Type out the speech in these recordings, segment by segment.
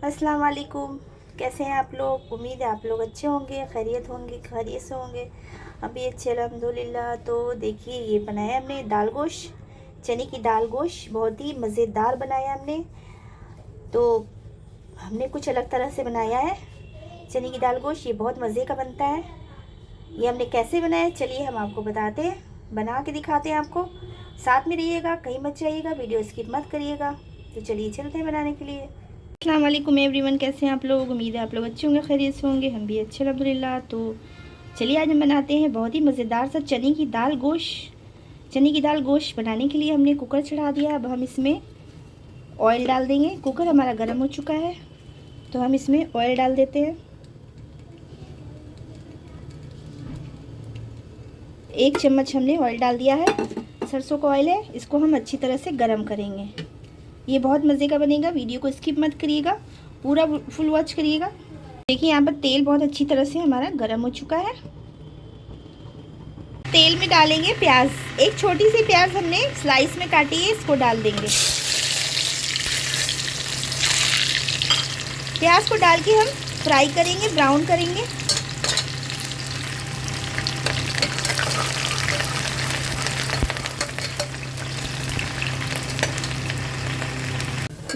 अस्सलाम वालेकुम। कैसे हैं आप लोग? उम्मीद है आप लोग अच्छे होंगे, खैरियत से होंगे। हम भी अच्छे अल्हम्दुलिल्लाह। तो देखिए, ये बनाया हमने दाल गोश्त, चने की दाल गोश्त, बहुत ही मज़ेदार बनाया हमने। तो हमने कुछ अलग तरह से बनाया है चने की दाल गोश्त। ये बहुत मज़े का बनता है। ये हमने कैसे बनाया, चलिए हम आपको बताते हैं, बना के दिखाते हैं आपको। साथ में रहिएगा, कहीं मत जाइएगा, वीडियो स्किप मत करिएगा। तो चलिए चलते हैं बनाने के लिए। अस्सलाम वालेकुम एवरीवन, कैसे हैं आप लोग? उम्मीद है आप लोग अच्छे होंगे, खैरियत से होंगे। हम भी अच्छे अल्हम्दुलिल्लाह। तो चलिए आज हम बनाते हैं बहुत ही मज़ेदार सा चने की दाल गोश्त। चने की दाल गोश्त बनाने के लिए हमने कुकर चढ़ा दिया। अब हम इसमें ऑयल डाल देंगे। कुकर हमारा गर्म हो चुका है, तो हम इसमें ऑयल डाल देते हैं। 1 चम्मच हमने ऑयल डाल दिया है। सरसों का ऑयल है, इसको हम अच्छी तरह से गर्म करेंगे। ये बहुत मज़े का बनेगा, वीडियो को स्किप मत करिएगा, पूरा फुल वॉच करिएगा। देखिए यहाँ पर तेल बहुत अच्छी तरह से हमारा गर्म हो चुका है। तेल में डालेंगे प्याज। एक छोटी सी प्याज हमने स्लाइस में काटी है, इसको डाल देंगे। प्याज को डाल के हम फ्राई करेंगे, ब्राउन करेंगे।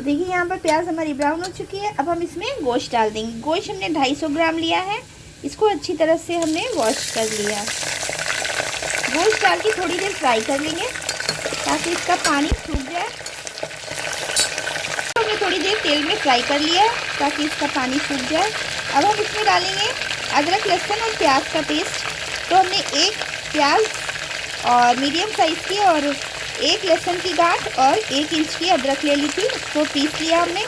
देखिए यहाँ पर प्याज हमारी ब्राउन हो चुकी है। अब हम इसमें गोश्त डाल देंगे। गोश्त हमने 250 ग्राम लिया है, इसको अच्छी तरह से हमने वॉश कर लिया। गोश्त डाल के थोड़ी देर फ्राई कर लेंगे ताकि इसका पानी सूख जाए। हमने थोड़ी देर तेल में फ्राई कर लिया है ताकि इसका पानी सूख जाए। अब हम इसमें डालेंगे अदरक, लहसुन और प्याज का पेस्ट। तो हमने एक प्याज और मीडियम साइज़ की और एक लहसुन की गांठ और 1 इंच की अदरक ले ली थी, उसको पीस लिया हमने।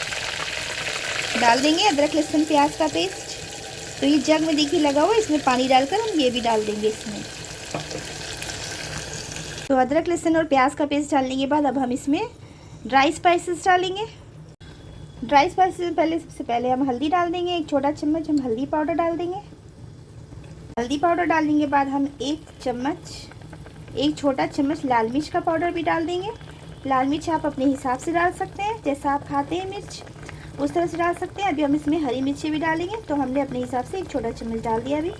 डाल देंगे अदरक, लहसुन, प्याज का पेस्ट। तो ये जग में देखिए लगा हुआ है, इसमें पानी डालकर हम ये भी डाल देंगे इसमें। तो अदरक, लहसुन और प्याज का पेस्ट डालने के बाद अब हम इसमें ड्राई स्पाइसेस डालेंगे। ड्राई स्पाइसेस में सबसे पहले हम हल्दी डाल देंगे। 1 छोटा चम्मच हम हल्दी पाउडर डाल देंगे। हल्दी पाउडर डालने के बाद हम 1 छोटा चम्मच लाल मिर्च का पाउडर भी डाल देंगे। लाल मिर्च आप अपने हिसाब से डाल सकते हैं, जैसा आप खाते हैं मिर्च उस तरह से डाल सकते हैं। अभी हम इसमें हरी मिर्ची भी डालेंगे, तो हमने अपने हिसाब से 1 छोटा चम्मच डाल दिया। अभी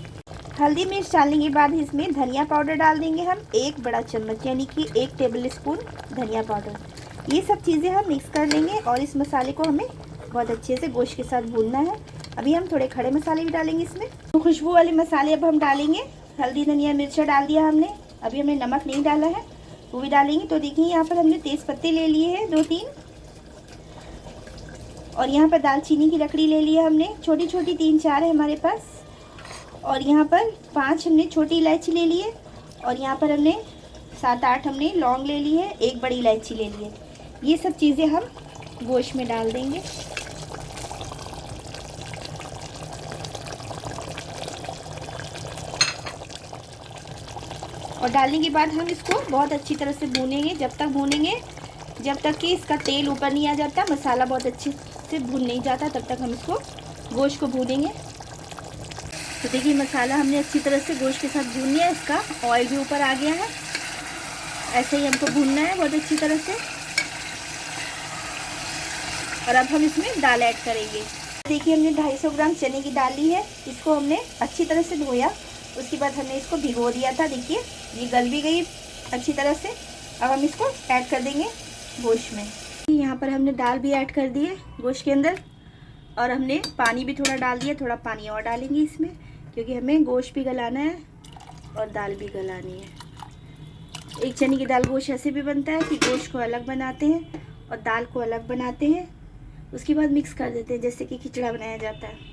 हल्दी मिर्च डालने के बाद इसमें धनिया पाउडर डाल देंगे हम 1 बड़ा चम्मच, यानी कि 1 टेबल स्पून धनिया पाउडर। ये सब चीज़ें हम मिक्स कर लेंगे और इस मसाले को हमें बहुत अच्छे से गोश्त के साथ भूनना है। अभी हम थोड़े खड़े मसाले भी डालेंगे इसमें, तो खुशबू वाले मसाले अब हम डालेंगे। हल्दी, धनिया, मिर्चा डाल दिया हमने। अभी हमने नमक नहीं डाला है, वो भी डालेंगे। तो देखिए यहाँ पर हमने तेज़ पत्ते ले लिए हैं 2-3, और यहाँ पर दालचीनी की लकड़ी ले ली है हमने, छोटी छोटी 3-4 है हमारे पास। और यहाँ पर 5 हमने छोटी इलायची ले ली है, और यहाँ पर हमने 7-8 हमने लौंग ले ली है, 1 बड़ी इलायची ले ली है। ये सब चीज़ें हम गोश्त में डाल देंगे। और डालने के बाद हम इसको बहुत अच्छी तरह से भूनेंगे। जब तक कि इसका तेल ऊपर नहीं आ जाता, मसाला बहुत अच्छे से भून नहीं जाता, तब तक हम इसको गोश्त को भूनेंगे। तो देखिए मसाला हमने अच्छी तरह से गोश्त के साथ भून लिया, इसका ऑयल भी ऊपर आ गया है। ऐसे ही हमको भूनना है बहुत अच्छी तरह से। और अब हम इसमें दाल ऐड करेंगे। देखिए हमने 250 ग्राम चने की दाल ली है, इसको हमने अच्छी तरह से धोया, उसके बाद हमने इसको भिगो दिया था। देखिए ये गल भी गई अच्छी तरह से। अब हम इसको ऐड कर देंगे गोश्त में। यहाँ पर हमने दाल भी ऐड कर दी है गोश्त के अंदर, और हमने पानी भी थोड़ा डाल दिया। थोड़ा पानी और डालेंगे इसमें, क्योंकि हमें गोश्त भी गलाना है और दाल भी गलानी है। एक चने की दाल गोश्त ऐसे भी बनता है कि गोश्त को अलग बनाते हैं और दाल को अलग बनाते हैं, उसके बाद मिक्स कर देते हैं, जैसे कि खिचड़ा बनाया जाता है।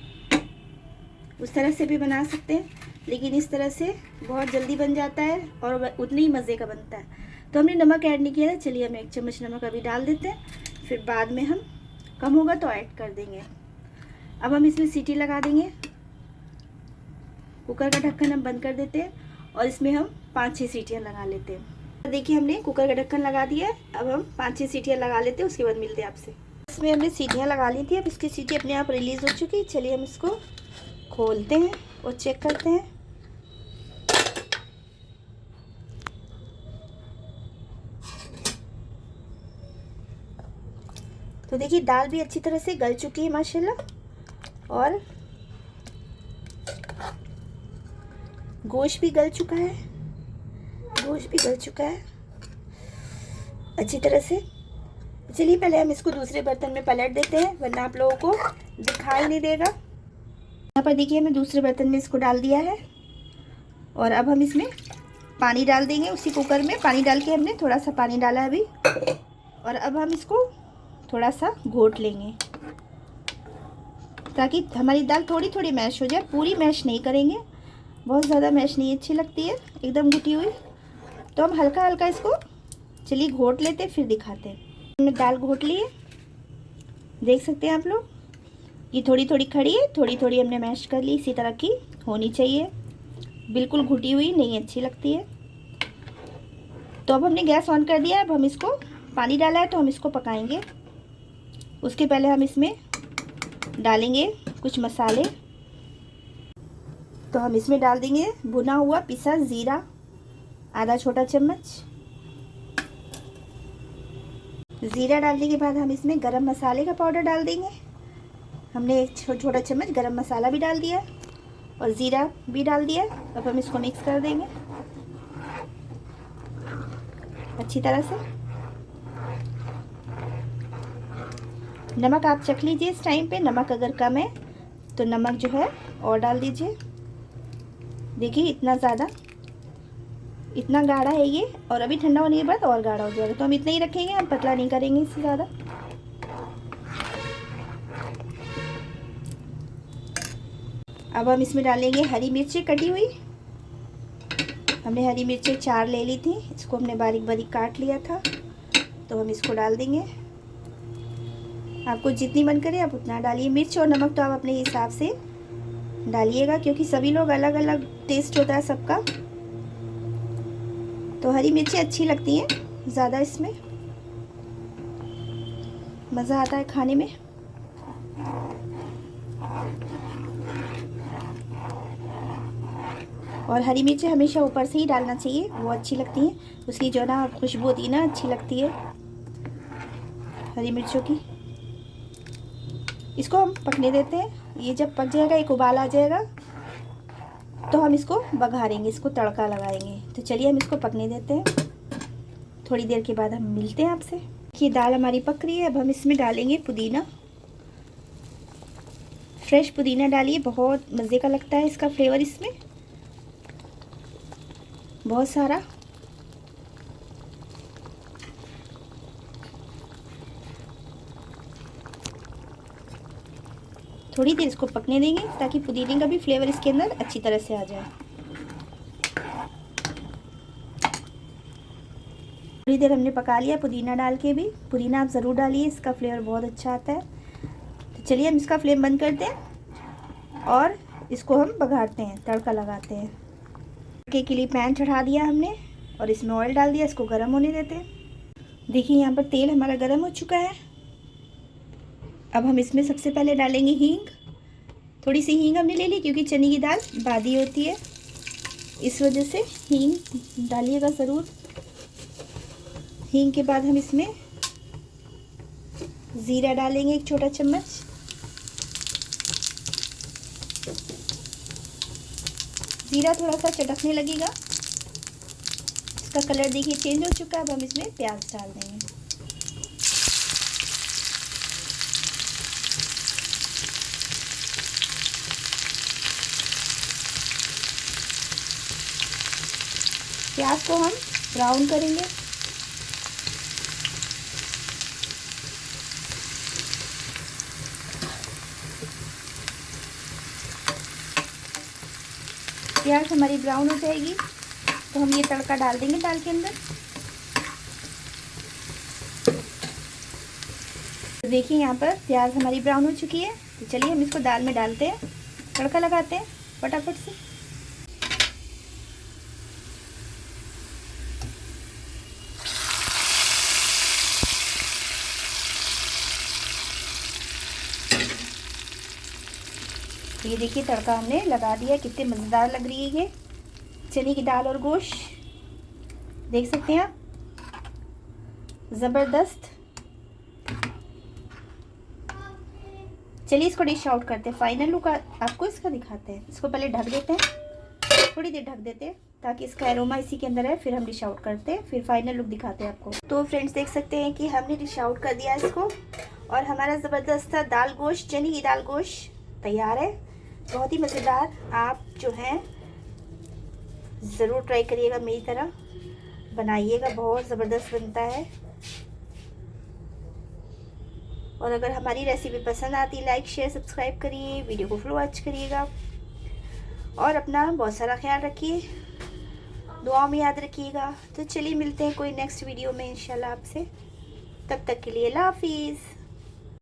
उस तरह से भी बना सकते हैं, लेकिन इस तरह से बहुत जल्दी बन जाता है और उतने ही मज़े का बनता है। तो हमने नमक ऐड नहीं किया था, चलिए हम 1 चम्मच नमक अभी डाल देते हैं, फिर बाद में हम कम होगा तो ऐड कर देंगे। अब हम इसमें सीटी लगा देंगे। कुकर का ढक्कन हम बंद कर देते हैं और इसमें हम 5-6 सीटियाँ लगा लेते हैं। देखिए हमने कुकर का ढक्कन लगा दिया है, अब हम 5-6 सीटियाँ लगा लेते हैं, उसके बाद मिलते हैं आपसे। इसमें हमने सीटियाँ लगा ली थी, अब इसकी सीटी अपने आप रिलीज़ हो चुकी है। चलिए हम इसको खोलते हैं और चेक करते हैं। तो देखिए दाल भी अच्छी तरह से गल चुकी है माशाल्लाह, और गोश्त भी गल चुका है, गोश्त भी गल चुका है अच्छी तरह से। चलिए पहले हम इसको दूसरे बर्तन में पलट देते हैं, वरना आप लोगों को दिखाई नहीं देगा। यहाँ पर देखिए हमने दूसरे बर्तन में इसको डाल दिया है, और अब हम इसमें पानी डाल देंगे। उसी कुकर में पानी डाल के हमने थोड़ा सा पानी डाला है अभी, और अब हम इसको थोड़ा सा घोट लेंगे ताकि हमारी दाल थोड़ी थोड़ी मैश हो जाए। पूरी मैश नहीं करेंगे, बहुत ज़्यादा मैश नहीं अच्छी लगती है एकदम घुटी हुई। तो हम हल्का हल्का इसको चलिए घोट लेते फिर दिखाते हैं। हमने दाल घोट ली है, देख सकते हैं आप लोग, ये थोड़ी थोड़ी खड़ी है, थोड़ी थोड़ी हमने मैश कर ली। इसी तरह की होनी चाहिए, बिल्कुल घुटी हुई नहीं अच्छी लगती है। तो अब हमने गैस ऑन कर दिया। अब हम इसको पानी डाला है तो हम इसको पकाएंगे। उसके पहले हम इसमें डालेंगे कुछ मसाले। तो हम इसमें डाल देंगे भुना हुआ पिसा ज़ीरा, आधा छोटा चम्मच। ज़ीरा डालने के बाद हम इसमें गरम मसाले का पाउडर डाल देंगे। हमने एक छोटा चम्मच गरम मसाला भी डाल दिया और ज़ीरा भी डाल दिया। अब हम इसको मिक्स कर देंगे अच्छी तरह से। नमक आप चख लीजिए इस टाइम पे, नमक अगर कम है तो नमक जो है और डाल दीजिए। देखिए इतना ज़्यादा, इतना गाढ़ा है ये, और अभी ठंडा होने के बाद और गाढ़ा हो जाएगा। तो हम इतना ही रखेंगे, हम पतला नहीं करेंगे इससे ज़्यादा। अब हम इसमें डालेंगे हरी मिर्ची कटी हुई। हमने हरी मिर्ची 4 ले ली थी, इसको हमने बारीक बारीक काट लिया था। तो हम इसको डाल देंगे, आपको जितनी मन करे आप उतना डालिए। मिर्च और नमक तो आप अपने हिसाब से डालिएगा, क्योंकि सभी लोग अलग अलग टेस्ट होता है सबका। तो हरी मिर्ची अच्छी लगती हैं ज़्यादा, इसमें मज़ा आता है खाने में। और हरी मिर्ची हमेशा ऊपर से ही डालना चाहिए, वो अच्छी लगती हैं। उसकी जो ना खुशबू होती है ना, अच्छी लगती है हरी मिर्चों की। इसको हम पकने देते हैं। ये जब पक जाएगा, एक उबाल आ जाएगा, तो हम इसको बघारेंगे, इसको तड़का लगाएंगे। तो चलिए हम इसको पकने देते हैं, थोड़ी देर के बाद हम मिलते हैं आपसे। ये दाल हमारी पक रही है। अब हम इसमें डालेंगे पुदीना, फ्रेश पुदीना डालिए, बहुत मज़े का लगता है इसका फ्लेवर इसमें, बहुत सारा। थोड़ी देर इसको पकने देंगे ताकि पुदीने का भी फ्लेवर इसके अंदर अच्छी तरह से आ जाए। थोड़ी देर हमने पका लिया पुदीना डाल के भी। पुदीना आप ज़रूर डालिए, इसका फ्लेवर बहुत अच्छा आता है। तो चलिए हम इसका फ्लेम बंद करते हैं और इसको हम बघारते हैं, तड़का लगाते हैं। तड़के के लिए पैन चढ़ा दिया हमने और इसमें ऑयल डाल दिया, इसको गर्म होने देते हैं। देखिए यहाँ पर तेल हमारा गर्म हो चुका है। अब हम इसमें सबसे पहले डालेंगे हींग। थोड़ी सी हींग हमने ले ली, क्योंकि चने की दाल बादी होती है, इस वजह से हींग डालिएगा ज़रूर। हींग के बाद हम इसमें ज़ीरा डालेंगे, एक छोटा चम्मच। ज़ीरा थोड़ा सा चटकने लगेगा, इसका कलर देखिए चेंज हो चुका है। अब हम इसमें प्याज डाल देंगे। प्याज को हम ब्राउन करेंगे। प्याज हमारी ब्राउन हो जाएगी तो हम ये तड़का डाल देंगे दाल के अंदर। तो देखिए यहाँ पर प्याज हमारी ब्राउन हो चुकी है। तो चलिए हम इसको दाल में डालते हैं, तड़का लगाते हैं फटाफट से। ये देखिए तड़का हमने लगा दिया, कितने मज़ेदार लग रही है ये चने की दाल और गोश्त, देख सकते हैं आप, ज़बरदस्त। चलिए इसको डिश आउट करते हैं। फाइनल लुक आपको इसका दिखाते हैं। इसको पहले ढक देते हैं, थोड़ी देर ढक देते हैं ताकि इसका एरोमा इसी के अंदर है। फिर हम डिश आउट करते हैं, फिर फाइनल लुक दिखाते हैं आपको। तो फ्रेंड्स देख सकते हैं कि हमने डिश आउट कर दिया इसको और हमारा ज़बरदस्त सा दाल गोश्त, चने की दाल गोश्त तैयार है। बहुत ही मज़ेदार। आप जो है ज़रूर ट्राई करिएगा, मेरी तरह बनाइएगा, बहुत ज़बरदस्त बनता है। और अगर हमारी रेसिपी पसंद आती, लाइक शेयर सब्सक्राइब करिए, वीडियो को फुल वॉच करिएगा और अपना बहुत सारा ख्याल रखिए, दुआ में याद रखिएगा। तो चलिए मिलते हैं कोई नेक्स्ट वीडियो में इंशाल्लाह आपसे। तब तक के लिए अल्लाह हाफिज़।